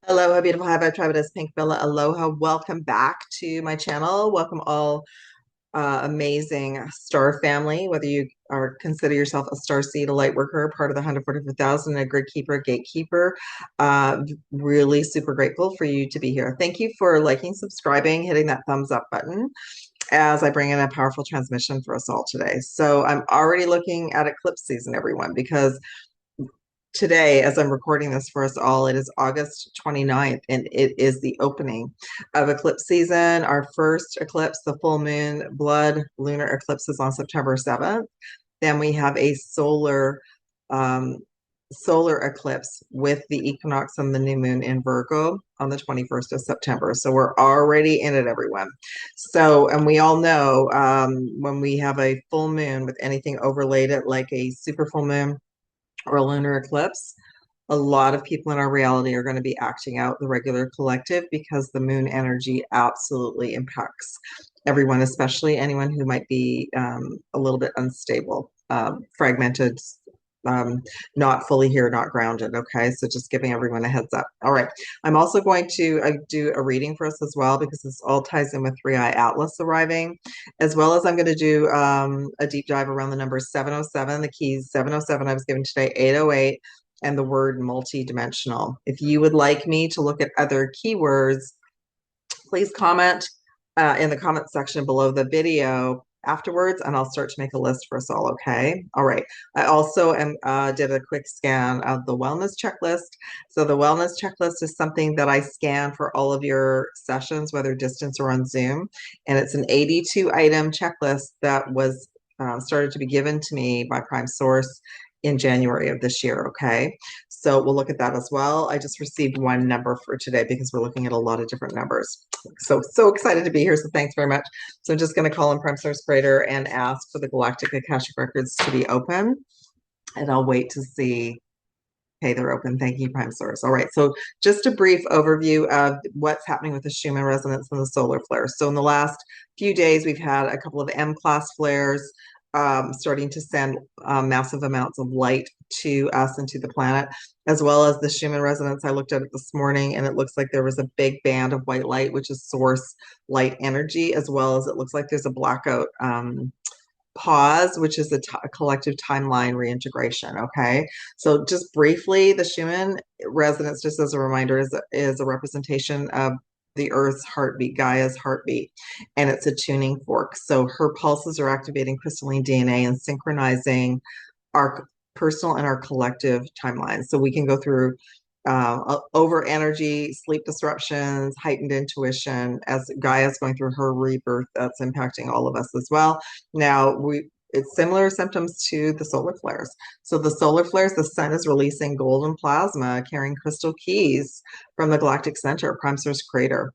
Aloha, beautiful High Vibe Tribe. It is Pink Villa. Aloha. Welcome back to my channel. Welcome all amazing star family, whether you are consider yourself a star seed, a light worker, part of the 144,000, a grid keeper, a gatekeeper. Really super grateful for you to be here. Thank you for liking, subscribing, hitting that thumbs up button as I bring in a powerful transmission for us all today. So I'm already looking at eclipse season, everyone, because today, as I'm recording this for us all, it is August 29th, and it is the opening of eclipse season. Our first eclipse, the full moon blood lunar eclipse, is on September 7th. Then we have a um, solar eclipse with the equinox and the new moon in Virgo on the 21st of September. So we're already in it, everyone. So, and we all know when we have a full moon with anything overlaid it, like a super full moon or a lunar eclipse, a lot of people in our reality are going to be acting out the regular collective because the moon energy absolutely impacts everyone, especially anyone who might be a little bit unstable, fragmented, not fully here, not grounded. Okay, so just giving everyone a heads up. All right, I'm also going to do a reading for us as well because this all ties in with Three Eye Atlas arriving, as well as I'm going to do a deep dive around the number 707, the keys 707 I was given today, 808, and the word multi-dimensional. If you would like me to look at other keywords, please comment in the comment section below the video afterwards, and I'll start to make a list for us all. Okay. All right. I also did a quick scan of the wellness checklist. So the wellness checklist is something that I scan for all of your sessions, whether distance or on Zoom, and it's an 82 item checklist that was started to be given to me by Prime Source in January of this year. Okay. So we'll look at that as well. I just received one number for today because we're looking at a lot of different numbers. So excited to be here. So thanks very much. So I'm just going to call in Prime Source Creator and ask for the Galactic Akashic records to be open. And I'll wait to see. Okay, they're open. Thank you, Prime Source. All right. So just a brief overview of what's happening with the Schumann resonance and the solar flares. So in the last few days, we've had a couple of M-class flares starting to send massive amounts of light to us and to the planet, as well as the Schumann resonance. I looked at it this morning, and it looks like there was a big band of white light, which is source light energy, as well as it looks like there's a blackout pause, which is a collective timeline reintegration. Okay, so just briefly, the Schumann resonance, just as a reminder, is a representation of the Earth's heartbeat, Gaia's heartbeat, and it's a tuning fork. So her pulses are activating crystalline DNA and synchronizing our personal and our collective timelines. So we can go through over energy, sleep disruptions, heightened intuition as Gaia's going through her rebirth. That's impacting all of us as well. Now, it's similar symptoms to the solar flares. So the solar flares, the sun is releasing golden plasma carrying crystal keys from the galactic center, Prime Source Crater.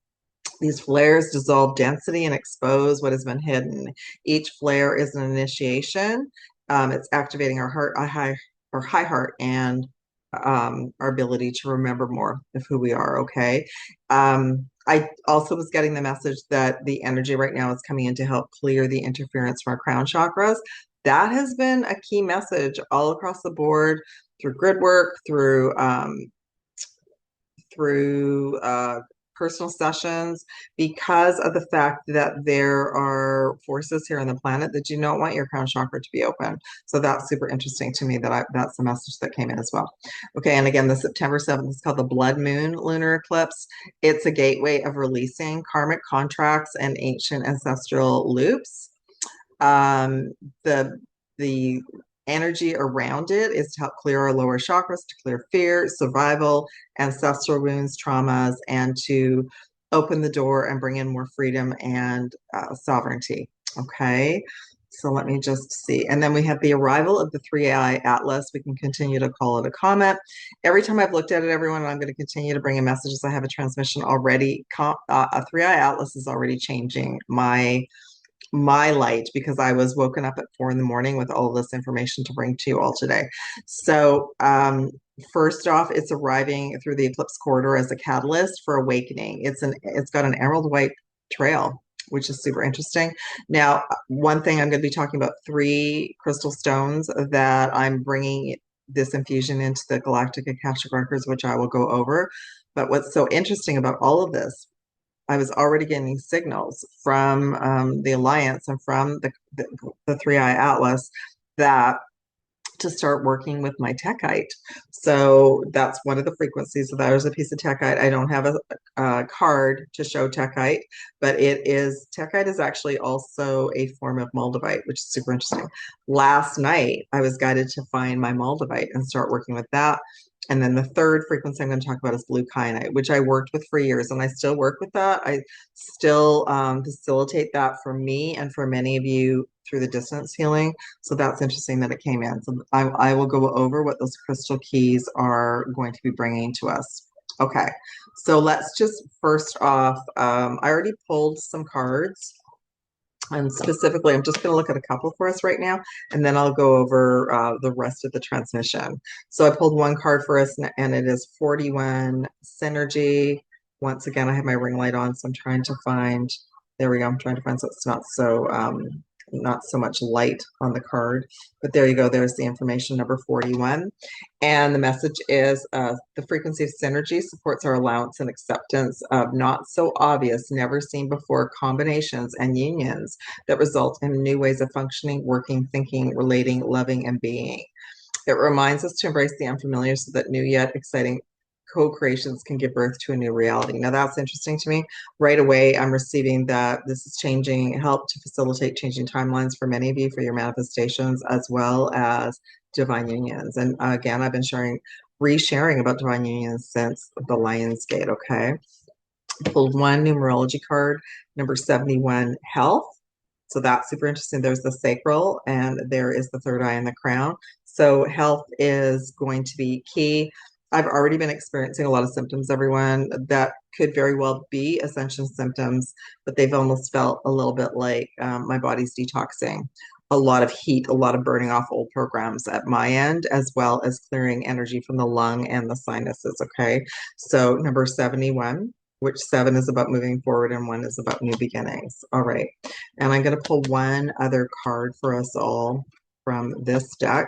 These flares dissolve density and expose what has been hidden. Each flare is an initiation. It's activating our heart, our high heart, and our ability to remember more of who we are. Okay. I also was getting the message that the energy right now is coming in to help clear the interference from our crown chakras. That has been a key message all across the board through grid work, through personal sessions, because of the fact that there are forces here on the planet that do not want your crown chakra to be open. So that's super interesting to me that's the message that came in as well. Okay, and again, the September 7th is called the blood moon lunar eclipse. It's a gateway of releasing karmic contracts and ancient ancestral loops. The energy around it is to help clear our lower chakras, to clear fear, survival, ancestral wounds, traumas, and to open the door and bring in more freedom and sovereignty. Okay, so let me just see. And then we have the arrival of the Three Eye Atlas. We can continue to call it a comet. Every time I've looked at it, everyone, I'm going to continue to bring in messages. I have a transmission already. A Three Eye Atlas is already changing my light because I was woken up at 4 in the morning with all of this information to bring to you all today. So first off, it's arriving through the eclipse corridor as a catalyst for awakening. It's got an emerald white trail, which is super interesting. Now, one thing I'm going to be talking about 3 crystal stones that I'm bringing this infusion into the Galactic Akashic records, which I will go over. But what's so interesting about all of this, I was already getting signals from the Alliance and from the Three Eye Atlas that to start working with my Tektite. So that's one of the frequencies. So there's a piece of Tektite. I don't have a card to show Tektite, but Tektite is actually also a form of Moldavite, which is super interesting. Last night, I was guided to find my Moldavite and start working with that. And then the third frequency I'm going to talk about is blue kyanite, which I worked with for years, and I still work with that. I still facilitate that for me and for many of you through the distance healing. So that's interesting that it came in. So I will go over what those crystal keys are going to be bringing to us. Okay, so let's just first off, I already pulled some cards. And specifically, I'm just going to look at a couple for us right now, and then I'll go over the rest of the transmission. So I pulled one card for us, and it is 41 Synergy. Once again, I have my ring light on, so I'm trying to find, there we go, I'm trying to find so it's not so much light on the card, but there you go. There's the information, number 41. And the message is the frequency of synergy supports our allowance and acceptance of not so obvious, never seen before combinations and unions that result in new ways of functioning, working, thinking, relating, loving, and being. It reminds us to embrace the unfamiliar so that new yet exciting co-creations can give birth to a new reality. Now that's interesting to me. Right away, I'm receiving that this is help to facilitate changing timelines for many of you for your manifestations, as well as divine unions. And again, I've been resharing about divine unions since the Lion's Gate, okay? Pulled one numerology card, number 71, health. So that's super interesting. There's the sacral and there is the third eye and the crown. So health is going to be key. I've already been experiencing a lot of symptoms, everyone, that could very well be ascension symptoms, but they've almost felt a little bit like my body's detoxing. A lot of heat, a lot of burning off old programs at my end, as well as clearing energy from the lung and the sinuses, okay? So number 71, which 7 is about moving forward and 1 is about new beginnings. All right, and I'm going to pull one other card for us all from this deck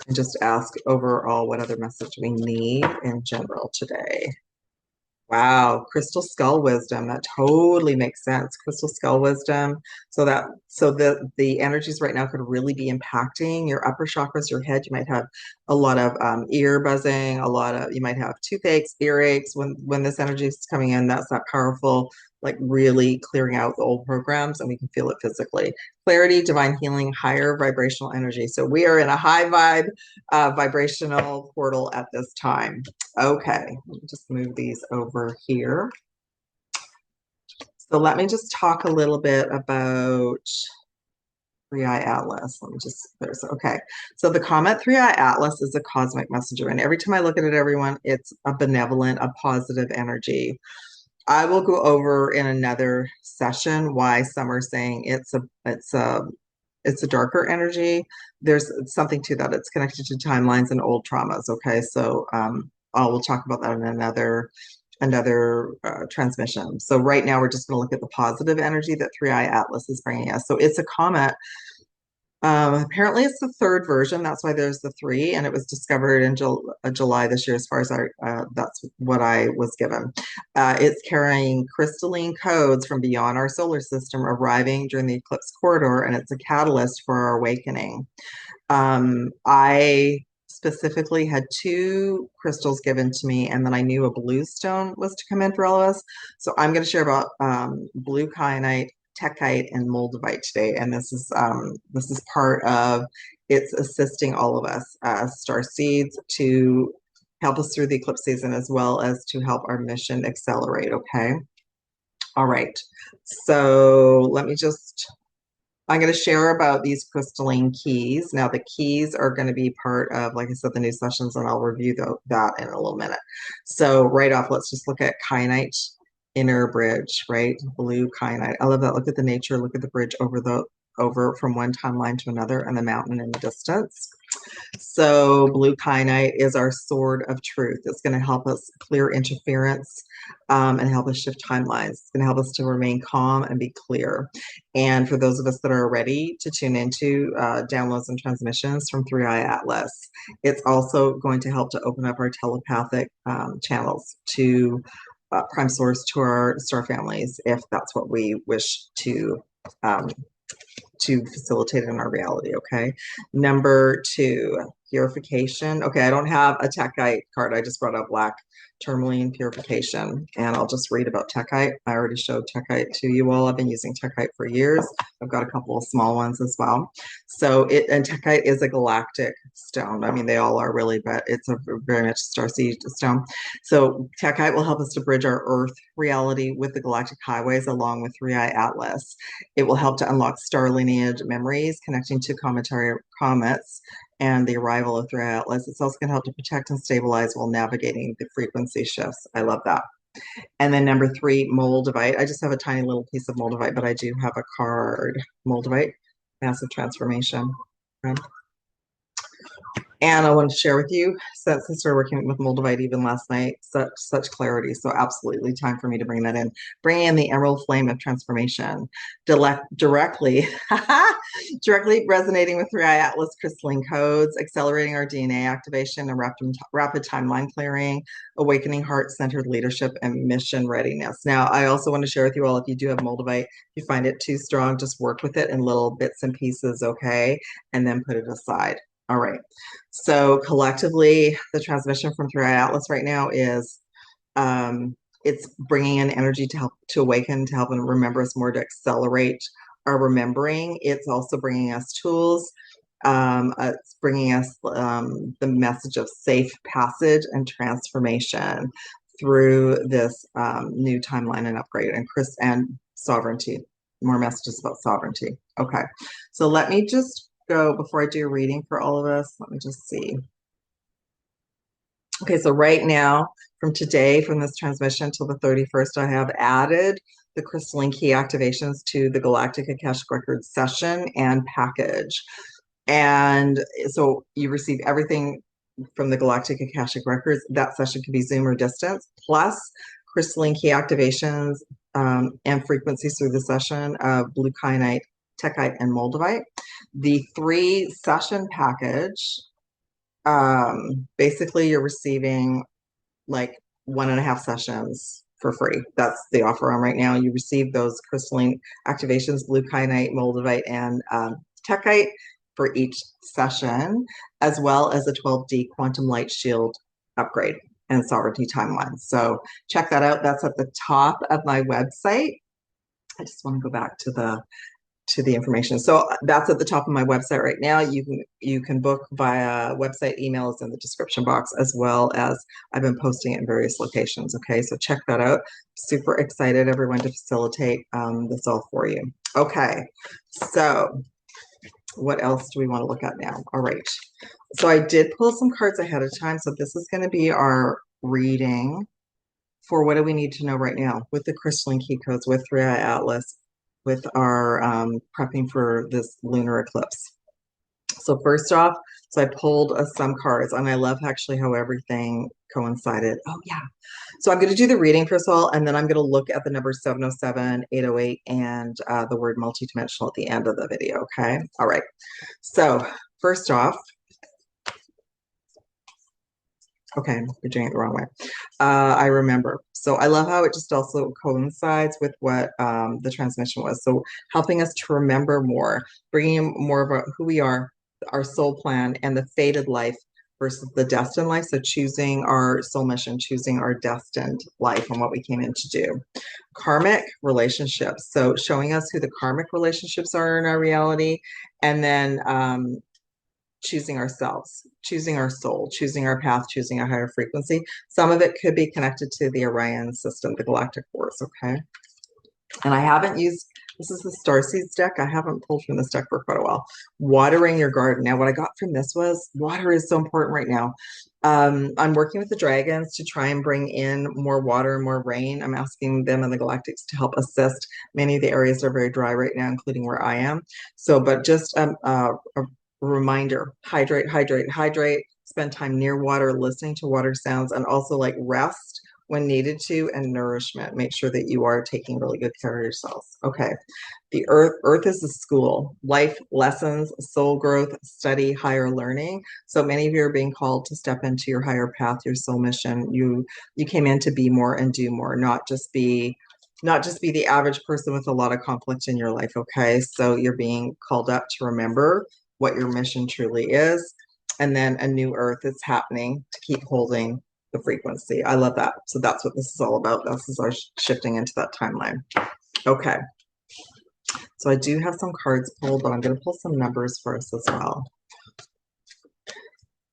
and just ask overall what other message we need in general today. Wow, crystal skull wisdom. That totally makes sense. Crystal skull wisdom. So the energies right now could really be impacting your upper chakras, your head. You might have a lot of ear buzzing, you might have toothaches, earaches. When this energy is coming in, that's that powerful, like really clearing out the old programs, and we can feel it physically. Clarity, divine healing, higher vibrational energy. So we are in a high vibe vibrational portal at this time. Okay, let me just move these over here. So let me just talk a little bit about Three Eye Atlas. Okay. So the Comet Three Eye Atlas is a cosmic messenger, and every time I look at it, everyone, it's a benevolent, a positive energy. I will go over in another session why some are saying it's a darker energy. There's something to that. It's connected to timelines and old traumas. Okay, so we'll talk about that in another transmission. So right now we're just going to look at the positive energy that Three Eye Atlas is bringing us. So it's a comet. Apparently it's the third version. That's why there's the 3, and it was discovered in July this year, as far as that's what I was given. It's carrying crystalline codes from beyond our solar system, arriving during the eclipse corridor, and it's a catalyst for our awakening. I specifically had 2 crystals given to me, and then I knew a blue stone was to come in for all of us. So I'm going to share about blue kyanite, Tektite, and Moldavite today, and this is part of it's assisting all of us star seeds to help us through the eclipse season, as well as to help our mission accelerate. Okay, all right. So I'm going to share about these crystalline keys. Now the keys are going to be part of, like I said, the new sessions, and I'll review that in a little minute. So right off, let's just look at kyanite. Inner bridge, right? Blue kyanite. I love that. Look at the nature. Look at the bridge over from one timeline to another, and the mountain in the distance. So blue kyanite is our sword of truth. It's going to help us clear interference and help us shift timelines. It's going to help us to remain calm and be clear. And for those of us that are ready to tune into downloads and transmissions from Three Eye Atlas, it's also going to help to open up our telepathic channels to prime source, to our star families, if that's what we wish um, to facilitate in our reality. Okay. Number 2, purification. Okay, I don't have a Tektite card. I just brought up black tourmaline purification, and I'll just read about Tektite. I already showed Tektite to you all. I've been using Tektite for years. I've got a couple of small ones as well. So Tektite is a galactic stone. I mean, they all are really, but it's a very much starseed stone. So Tektite will help us to bridge our Earth reality with the galactic highways along with Three Eye Atlas. It will help to unlock star lineage memories connecting to comets and the arrival of Three Eye Atlas. It's also going to help to protect and stabilize while navigating the frequency shifts. I love that. And then number 3, Moldavite. I just have a tiny little piece of Moldavite, but I do have a card. Moldavite, massive transformation. Okay. And I wanted to share with you, since I started working with Moldavite even last night, such clarity. So absolutely time for me to bring that in. Bring in the emerald flame of transformation, directly resonating with Three Eye Atlas crystalline codes, accelerating our DNA activation and rapid timeline clearing, awakening heart-centered leadership and mission readiness. Now, I also want to share with you all, if you do have Moldavite, if you find it too strong, just work with it in little bits and pieces, okay? And then put it aside. All right. So collectively, the transmission from Three Eye Atlas right now is it's bringing in energy to help to awaken, to help and remember us more, to accelerate our remembering. It's also bringing us tools. It's bringing us the message of safe passage and transformation through this new timeline and upgrade and sovereignty. More messages about sovereignty. Okay. So let me just go, before I do a reading for all of us, let me just see. Okay, so right now, from today, from this transmission till the 31st, I have added the crystalline key activations to the Galactic Akashic Records session and package. And so you receive everything from the Galactic Akashic Records. That session can be Zoom or distance, plus crystalline key activations and frequencies through the session of blue kyanite, Tektite, and Moldavite. The 3-session package, basically you're receiving like 1.5 sessions for free. That's the offer on right now. You receive those crystalline activations, blue kyanite, Moldavite, and Tektite for each session, as well as a 12D quantum light shield upgrade and sovereignty timeline. So check that out. That's at the top of my website. I just want to go back to the information. So that's at the top of my website right now. You can book via website, emails in the description box, as well as I've been posting it in various locations. Okay, so check that out. Super excited, everyone, to facilitate this all for you. Okay, so what else do we want to look at now? All right, so I did pull some cards ahead of time. So this is going to be our reading for what do we need to know right now with the crystalline key codes, with Three Eye Atlas, with our prepping for this lunar eclipse. So first off, so I pulled some cards, and I love actually how everything coincided. Oh yeah. So I'm going to do the reading first of all, and then I'm going to look at the numbers 707, 808, and the word multidimensional at the end of the video. Okay. All right. So first off, okay, we're doing it the wrong way. I remember. So I love how it just also coincides with what the transmission was. So helping us to remember more, bringing in more about who we are, our soul plan, and the fated life versus the destined life. So choosing our soul mission, choosing our destined life and what we came in to do. Karmic relationships. So showing us who the karmic relationships are in our reality. And then choosing ourselves, choosing our soul, choosing our path, choosing a higher frequency. Some of it could be connected to the Orion system, the galactic force, okay? And I haven't used, this is the Starseeds deck. I haven't pulled from this deck for quite a while. Watering your garden. Now, what I got from this was water is so important right now. I'm working with the dragons to try and bring in more water and more rain. I'm asking them and the galactics to help assist. Many of the areas are very dry right now, including where I am. So, but just reminder, hydrate, hydrate, hydrate, spend time near water, listening to water sounds, and also like rest when needed to, and nourishment. Make sure that you are taking really good care of yourselves. Okay. The earth is a school, life lessons, soul growth, study, higher learning. So many of you are being called to step into your higher path, your soul mission. You came in to be more and do more, not just be the average person with a lot of conflict in your life. Okay. So you're being called up to remember what your mission truly is. And then a new earth is happening to keep holding the frequency. I love that. So that's what this is all about. This is our shifting into that timeline. Okay. So I do have some cards pulled, but I'm going to pull some numbers for us as well.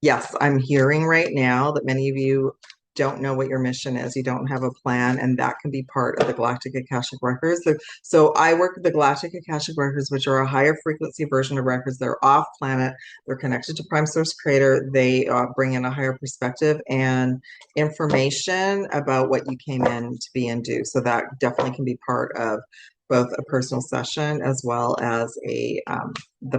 Yes, I'm hearing right now that many of you don't know what your mission is. You don't have a plan, and that can be part of the Galactic Akashic Records. So I work with the Galactic Akashic Records, which are a higher frequency version of records. They're off planet. They're connected to Prime Source Creator. They bring in a higher perspective and information about what you came in to be and do. So that definitely can be part of both a personal session as well as the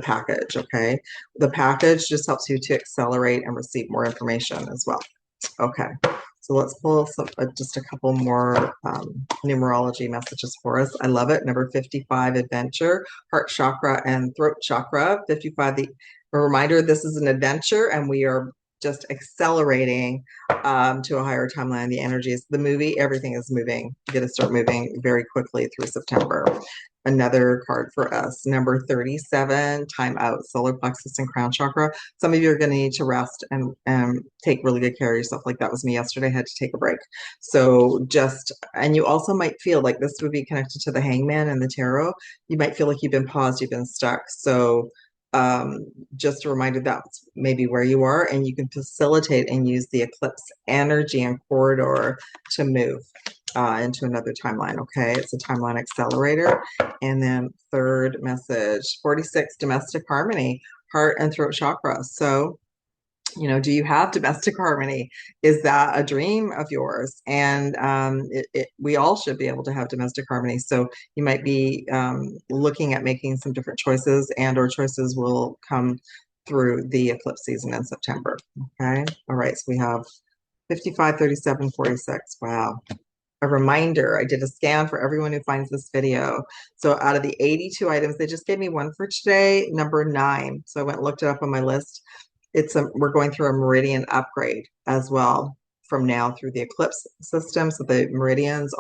package. Okay, the package just helps you to accelerate and receive more information as well. Okay, so let's pull some, just a couple more numerology messages for us. I love it. Number 55, adventure, heart chakra and throat chakra. 55, a reminder, this is an adventure and we are just accelerating to a higher timeline. The energy is the movie. Everything is moving. You got to start moving very quickly through September. Another card for us, number 37, time out, solar plexus and crown chakra. Some of you are going to need to rest and take really good care of yourself. Like that was me yesterday. I had to take a break. So and you also might feel like this would be connected to the hangman and the tarot. You might feel like you've been paused, you've been stuck. So just a reminder that's maybe where you are, and you can facilitate and use the eclipse energy and corridor to move into another timeline. Okay, it's a timeline accelerator. And then third message, 46, domestic harmony, heart and throat chakra. So do you have domestic harmony? Is that a dream of yours? And we all should be able to have domestic harmony. So you might be looking at making some different choices, and or choices will come through the eclipse season in September. Okay. All right. So we have 55, 37, 46. Wow. A reminder, I did a scan for everyone who finds this video. So out of the 82 items, they just gave me one for today, number 9. So I went and looked it up on my list. We're going through a meridian upgrade as well from now through the eclipse system. So the meridians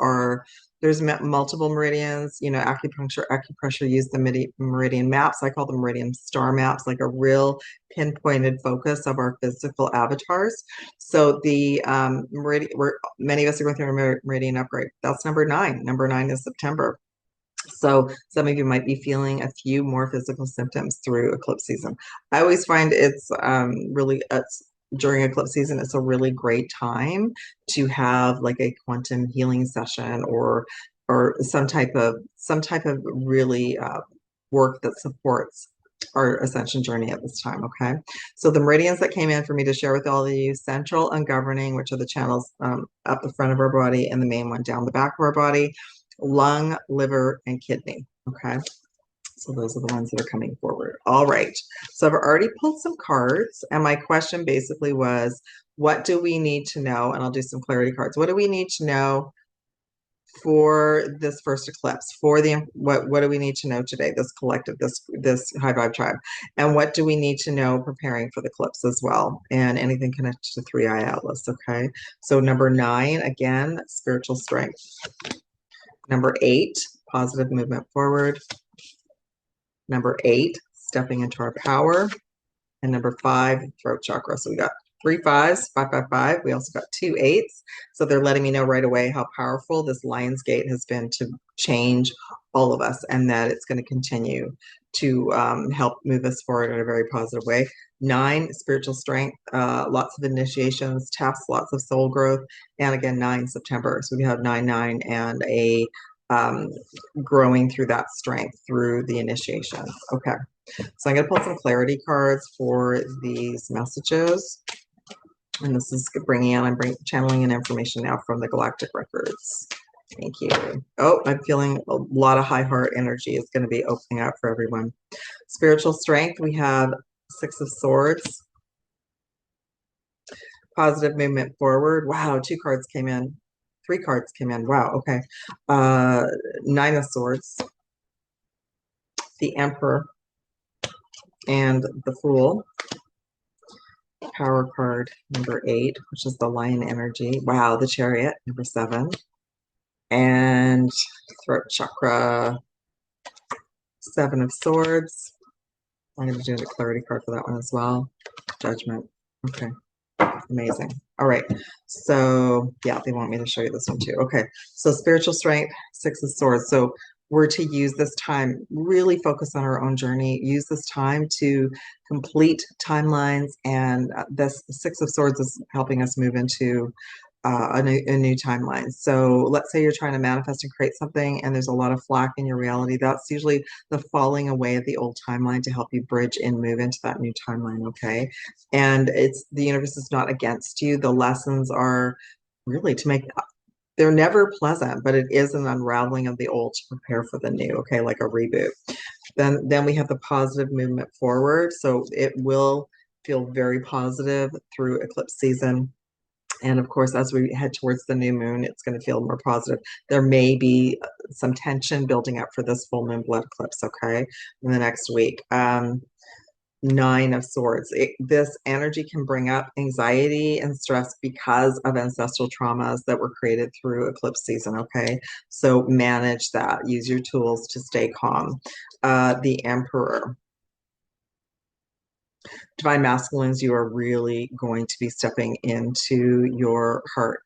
there's multiple meridians, acupressure use the meridian maps. I call them meridian star maps, like a real pinpointed focus of our physical avatars. So the many of us are going through a meridian upgrade. That's number 9. Number 9 is September. So some of you might be feeling a few more physical symptoms through eclipse season. I always find during eclipse season, it's a really great time to have like a quantum healing session or some type of really work that supports our ascension journey at this time. Okay, so the meridians that came in for me to share with all of you: central and governing, which are the channels up the front of our body, and the main one down the back of our body. Lung, liver, and kidney. Okay, so those are the ones that are coming forward. All right, so I've already pulled some cards, and my question basically was, what do we need to know? And I'll do some clarity cards. What do we need to know for this first eclipse? What do we need to know today, this collective, this high vibe tribe? And what do we need to know preparing for the eclipse as well? And anything connected to 3i Atlas. Okay, so number 9, again, spiritual strength. Number 8, positive movement forward. Number 8, stepping into our power. And number 5, throat chakra. So we got 3 5s, 5, 5, 5. We also got 2 8s. So they're letting me know right away how powerful this Lion's Gate has been to change all of us, and that it's going to continue to help move us forward in a very positive way. 9, spiritual strength, lots of initiations, tests, lots of soul growth. And again, 9, September. So we have 9, 9, and a growing through that strength through the initiation. Okay, so I'm going to pull some clarity cards for these messages. And this is I'm channeling in information now from the Galactic Records. Thank you. Oh, I'm feeling a lot of high heart energy is going to be opening up for everyone. Spiritual strength, we have Six of Swords. Positive movement forward. Wow, two cards came in. Three cards came in. Wow, okay. Nine of Swords. The Emperor. And the Fool. Power card number 8, which is the Lion energy. Wow, the Chariot, number 7. And throat chakra, 7 of Swords. I'm going to do the clarity card for that one as well. Judgment. Okay. Amazing. All right. So, yeah, they want me to show you this one too. Okay. So, spiritual strength, 6 of Swords. So, we're to use this time, really focus on our own journey, use this time to complete timelines. And this 6 of Swords is helping us move into a new timeline. So let's say you're trying to manifest and create something and there's a lot of flack in your reality. That's usually the falling away of the old timeline to help you bridge and move into that new timeline, okay? And the universe is not against you. The lessons are really to make, they're never pleasant, but it is an unraveling of the old to prepare for the new, okay? Like a reboot. Then we have the positive movement forward. So it will feel very positive through eclipse season. And of course, as we head towards the new moon, it's going to feel more positive. There may be some tension building up for this full moon blood eclipse, okay, in the next week. 9 of Swords. This energy can bring up anxiety and stress because of ancestral traumas that were created through eclipse season, okay? So manage that. Use your tools to stay calm. The Emperor. Divine masculines, you are really going to be stepping into your heart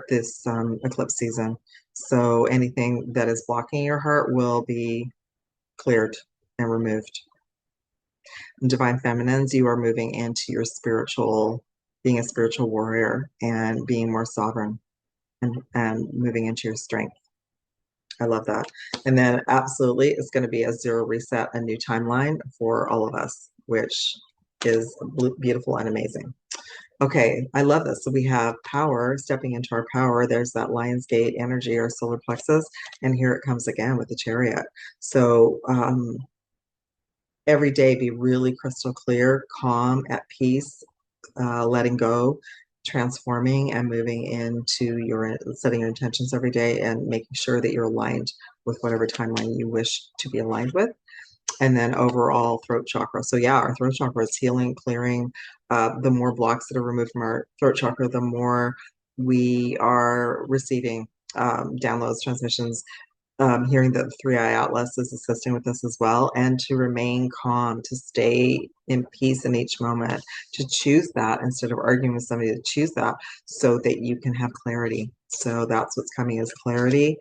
this eclipse season. So anything that is blocking your heart will be cleared and removed. And divine feminines, you are moving into your being a spiritual warrior and being more sovereign and moving into your strength. I love that. And then absolutely it's going to be a zero reset, a new timeline for all of us, which is beautiful and amazing. Okay, I love this. So we have power, stepping into our power. There's that Lion's Gate energy or solar plexus, and here it comes again with the Chariot. So every day be really crystal clear, calm, at peace, letting go, transforming and moving into setting your intentions every day and making sure that you're aligned with whatever timeline you wish to be aligned with. And then overall throat chakra. So yeah, our throat chakra is healing, clearing. The more blocks that are removed from our throat chakra, the more we are receiving downloads, transmissions, hearing that the 3i Atlas is assisting with this as well, and to remain calm, to stay in peace in each moment, to choose that instead of arguing with somebody, to choose that so that you can have clarity. So that's what's coming is clarity.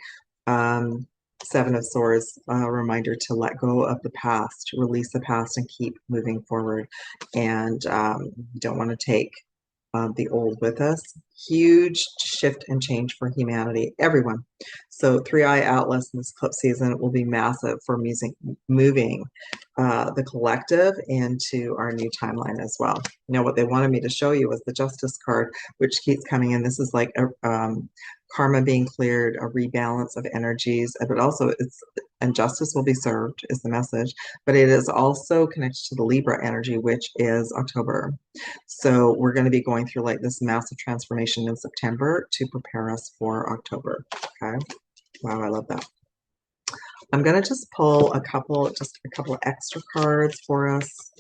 7 of Swords, a reminder to let go of the past, release the past and keep moving forward. And you don't want to take the old with us. Huge shift and change for humanity, everyone. So 3i Atlas in this eclipse season will be massive for moving the collective into our new timeline as well. Now, what they wanted me to show you was the Justice card, which keeps coming in. This is like a karma being cleared, a rebalance of energies, but also and justice will be served is the message, but it is also connected to the Libra energy, which is October. So we're going to be going through like this massive transformation in September to prepare us for October. Okay. Wow, I love that. I'm going to just pull just a couple of extra cards for us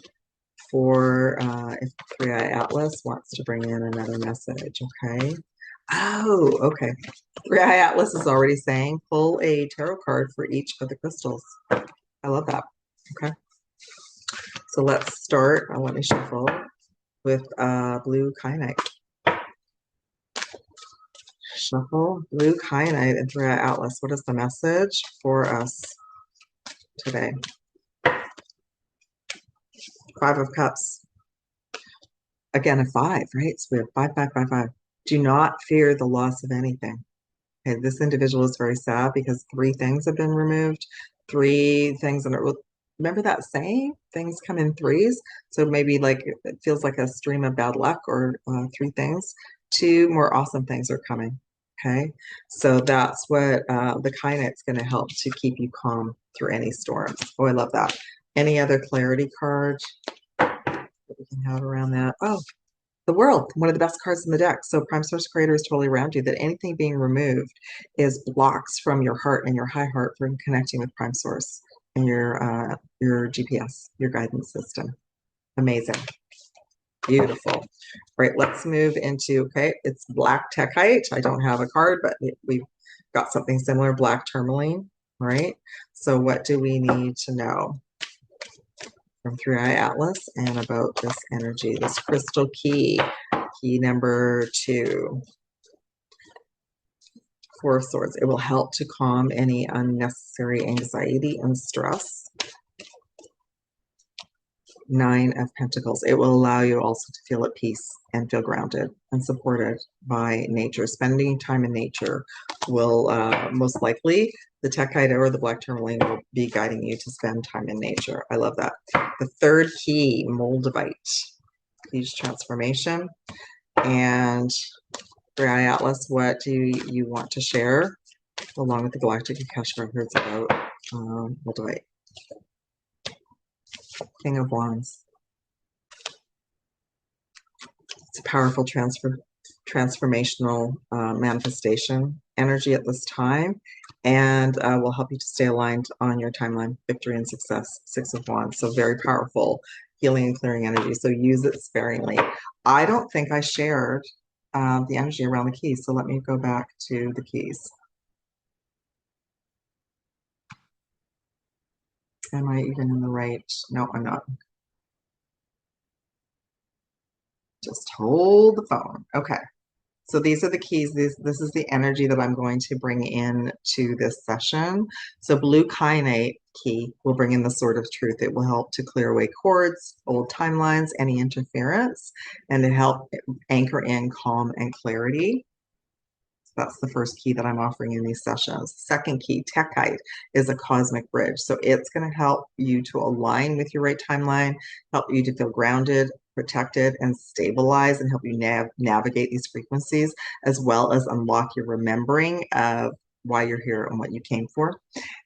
for if 3i Atlas wants to bring in another message. Okay. Oh, okay. 3i Atlas is already saying pull a tarot card for each of the crystals. I love that. Okay. So let's start. Let me shuffle with blue kyanite. Shuffle blue kyanite and 3i Atlas. What is the message for us today? 5 of Cups. Again, a 5, right? So we have 5, 5, 5, 5. Do not fear the loss of anything. Okay, this individual is very sad because 3 things have been removed. 3 things, and remember that saying? Things come in threes. So maybe like it feels like a stream of bad luck or 3 things. 2 more awesome things are coming. Okay, so that's what the kyanite's going to help to keep you calm through any storms. Oh, I love that. Any other clarity cards? that we can have around that. Oh, the world, one of the best cards in the deck. So Prime Source Creator is totally around you, that anything being removed is blocks from your heart and your high heart from connecting with Prime Source and your GPS, your guidance system. Amazing. Beautiful. All right, let's move into, okay, it's Black Tektite. I don't have a card, but we've got something similar, Black Tourmaline, right? So what do we need to know from 3i Atlas and about this energy, this crystal key number 2? Four of Swords. It will help to calm any unnecessary anxiety and stress. 9 of Pentacles. It will allow you also to feel at peace and feel grounded and supported by nature. Spending time in nature will most likely, the Tektite or the Black Tourmaline will be guiding you to spend time in nature. I love that. The third key, Moldavite. Huge transformation. And 3i Atlas, what do you want to share along with the Galactic Akashic records about Moldavite? King of Wands. It's a powerful transformational manifestation energy at this time, and will help you to stay aligned on your timeline, victory and success. 6 of Wands. So very powerful healing and clearing energy. So use it sparingly. I don't think I shared the energy around the keys. So let me go back to the keys. Am I even in the right? No, I'm not. Just hold the phone. Okay. So these are the keys. This is the energy that I'm going to bring in to this session. So blue kyanite key will bring in the sword of truth. It will help to clear away cords, old timelines, any interference, and to help anchor in calm and clarity. That's the first key that I'm offering in these sessions. Second key, Tektite, is a cosmic bridge. So it's going to help you to align with your right timeline, help you to feel grounded, protected, and stabilize, and help you navigate these frequencies, as well as unlock your remembering of why you're here and what you came for.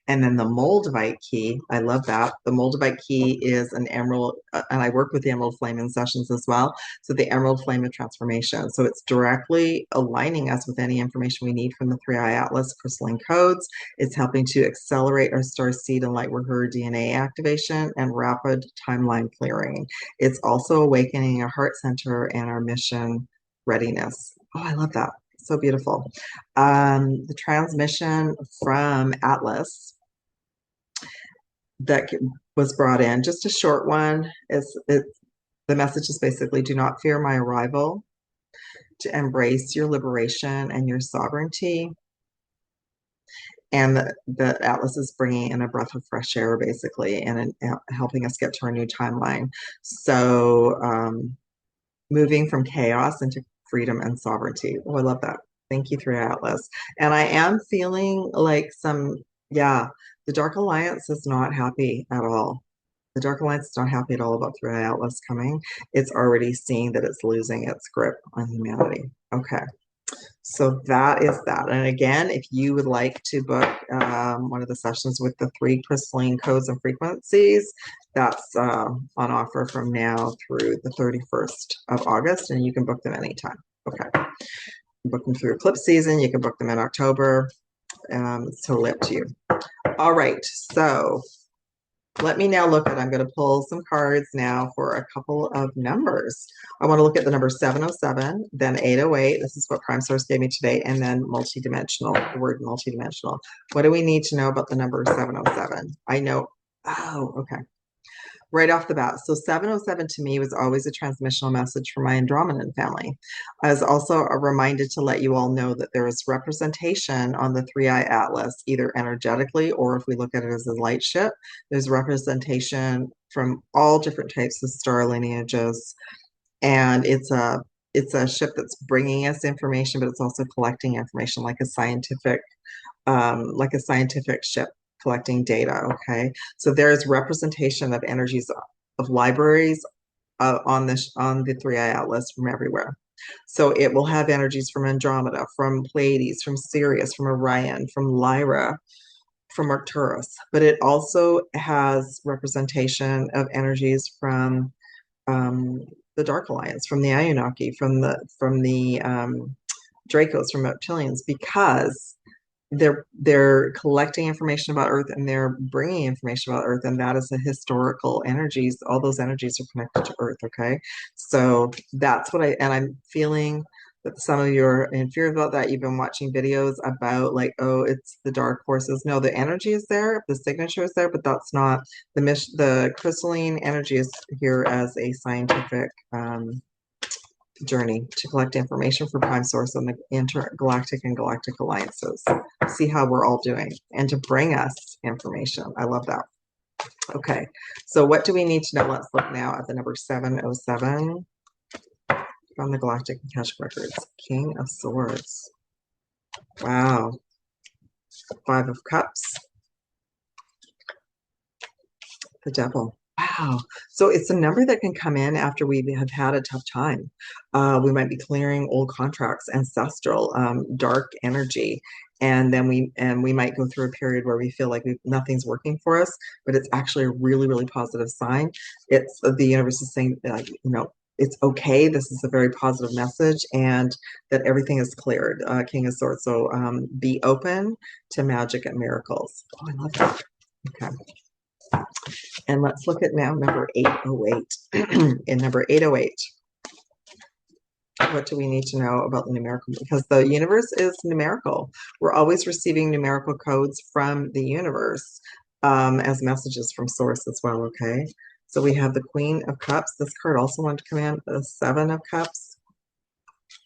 And then the Moldavite key, I love that. The Moldavite key is an emerald, and I work with the emerald flame in sessions as well. So the emerald flame of transformation. So it's directly aligning us with any information we need from the 3i Atlas crystalline codes. It's helping to accelerate our starseed and lightworker DNA activation and rapid timeline clearing. It's also awakening our heart center and our mission readiness. Oh, I love that. So beautiful. The transmission from Atlas that was brought in, just a short one. The message is basically, do not fear my arrival, to embrace your liberation and your sovereignty. And the Atlas is bringing in a breath of fresh air, basically, and helping us get to our new timeline. So moving from chaos into freedom and sovereignty. Oh, I love that. Thank you, 3i Atlas. And I am feeling like the Dark Alliance is not happy at all. The Dark Alliance is not happy at all about 3i Atlas coming. It's already seeing that it's losing its grip on humanity. Okay. So that is that. And again, if you would like to book one of the sessions with the 3 crystalline codes and frequencies, that's on offer from now through the 31st of August, and you can book them anytime. Okay. Book them through eclipse season. You can book them in October. It's totally up to you. All right. So let me now look at, I'm going to pull some cards now for a couple of numbers. I want to look at the number 707, then 808. This is what Prime Source gave me today, and then multidimensional, the word multidimensional. What do we need to know about the number 707? I know, oh, okay. Right off the bat. So 707 to me was always a transmissional message for my Andromedan family. I was also reminded to let you all know that there is representation on the 3i Atlas, either energetically or if we look at it as a light ship, there's representation from all different types of star lineages. And it's a ship that's bringing us information, but it's also collecting information like a scientific ship collecting data. Okay, so there's representation of energies of libraries on the 3i Atlas from everywhere. So it will have energies from Andromeda, from Pleiades, from Sirius, from Orion, from Lyra, from Arcturus, but it also has representation of energies from the Dark Alliance, from the Anunnaki, from the Dracos, from reptilians, because they're collecting information about Earth and they're bringing information about Earth, and that is the historical energies. All those energies are connected to Earth. Okay, so that's what I'm feeling that some of you are in fear about that. You've been watching videos about like, oh, it's the dark forces. No, the energy is there, the signature is there, but that's not the mission. The crystalline energy is here as a scientific journey to collect information for Prime Source and the intergalactic and galactic alliances. See how we're all doing and to bring us information. I love that. Okay, so what do we need to know? Let's look now at the number 707 from the Galactic Akashic Records. King of Swords. Wow. 5 of Cups. The Devil. Wow. So it's a number that can come in after we have had a tough time. We might be clearing old contracts, ancestral, dark energy. And then we might go through a period where we feel like nothing's working for us, but it's actually a really, really positive sign. It's the universe is saying, like, it's okay. This is a very positive message, and that everything is cleared. King of Swords. So be open to magic and miracles. Oh, I love that. Okay. And let's look at now number 808. In number 808, what do we need to know about the numerical? Because the universe is numerical. We're always receiving numerical codes from the universe as messages from source as well, okay? So we have the Queen of Cups. This card also wanted to come in, the 7 of Cups.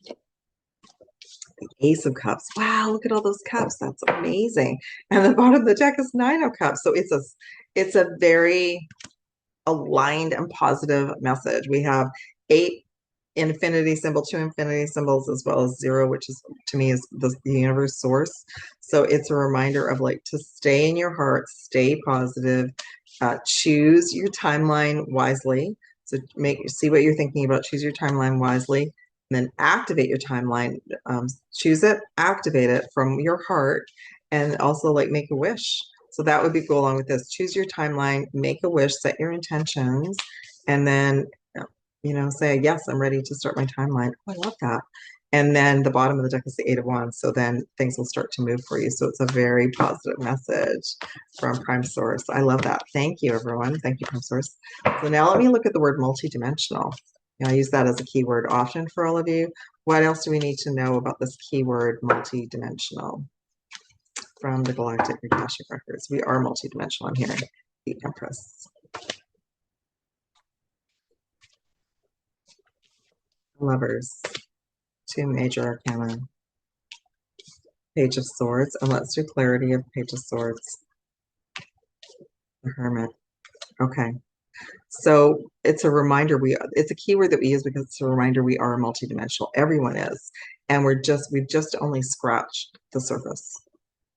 The Ace of Cups. Wow, look at all those cups. That's amazing. And the bottom of the deck is 9 of Cups. So it's a very aligned and positive message. We have 8 infinity symbol, 2 infinity symbols, as well as 0, which is, to me, is the universe source. So it's a reminder of like to stay in your heart, stay positive, choose your timeline wisely. So see what you're thinking about, choose your timeline wisely, and then activate your timeline. Choose it, activate it from your heart, and also like make a wish. So that would go along with this. Choose your timeline, make a wish, set your intentions, and then, say, yes, I'm ready to start my timeline. Oh, I love that. And then the bottom of the deck is the 8 of Wands. So then things will start to move for you. So it's a very positive message from Prime Source. I love that. Thank you, everyone. Thank you, Prime Source. So now let me look at the word multidimensional. I use that as a keyword often for all of you. What else do we need to know about this keyword multidimensional? From the Galactic Akashic Records. We are multidimensional. I'm hearing the Empress. Lovers. 2 major arcana. Page of Swords. And let's do clarity of Page of Swords. The Hermit. Okay. So it's a reminder it's a keyword that we use because it's a reminder we are multidimensional. Everyone is. And we've just only scratched the surface.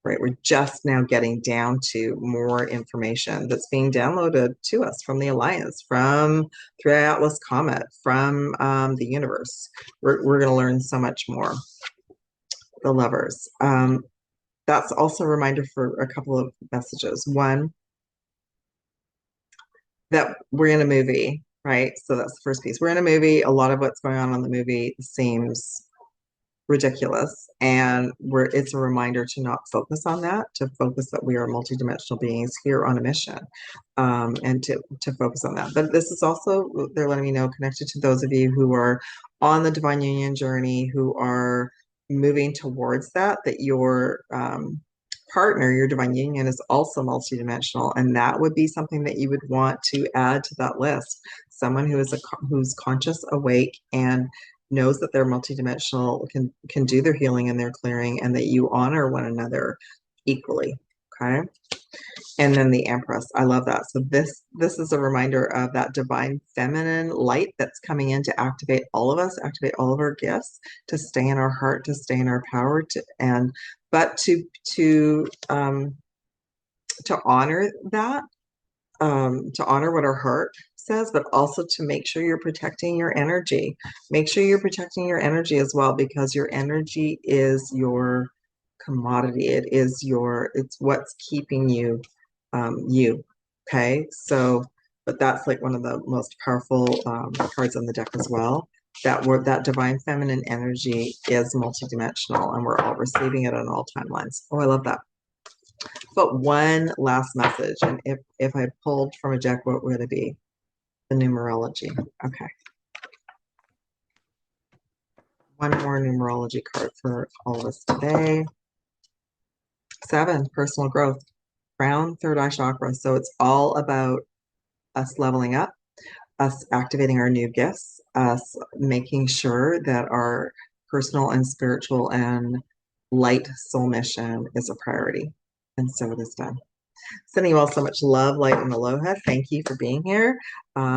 Right, we're just now getting down to more information that's being downloaded to us from the Alliance, from through Atlas Comet, from the universe. We're going to learn so much more. The Lovers. That's also a reminder for a couple of messages. One, that we're in a movie, right? So that's the first piece. We're in a movie. A lot of what's going on in the movie seems ridiculous, and it's a reminder to not focus on that, to focus that we are multidimensional beings here on a mission, and to focus on that. But this is also, they're letting me know, connected to those of you who are on the divine union journey, who are moving towards that your partner, your divine union, is also multidimensional, and that would be something that you would want to add to that list. Someone who's conscious, awake, and knows that they're multidimensional, can do their healing and their clearing, and that you honor one another equally. Okay. And then the Empress. I love that. So this is a reminder of that divine feminine light that's coming in to activate all of us, activate all of our gifts, to stay in our heart, to stay in our power, to honor that, to honor what our heart says, but also to make sure you're protecting your energy. Make sure you're protecting your energy as well, because your energy is your commodity. It's what's keeping you, you. Okay. So but that's like one of the most powerful cards on the deck as well. That divine feminine energy is multidimensional, and we're all receiving it on all timelines. Oh, I love that. But one last message, and if I pulled from a deck, what would it be? The numerology. Okay. One more numerology card for all of us today. 7, personal growth. Crown, third eye chakra. So it's all about us leveling up, us activating our new gifts, us making sure that our personal and spiritual and light soul mission is a priority. And so it is done. Sending you all so much love, light, and aloha. Thank you for being here.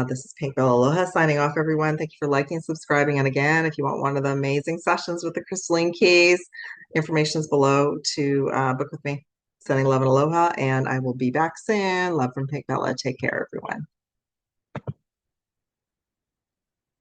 This is Pink Bella Aloha signing off, everyone. Thank you for liking, subscribing. And again, if you want one of the amazing sessions with the crystalline keys, information is below to book with me. Sending love and aloha, and I will be back soon. Love from Pink Bella. Take care, everyone.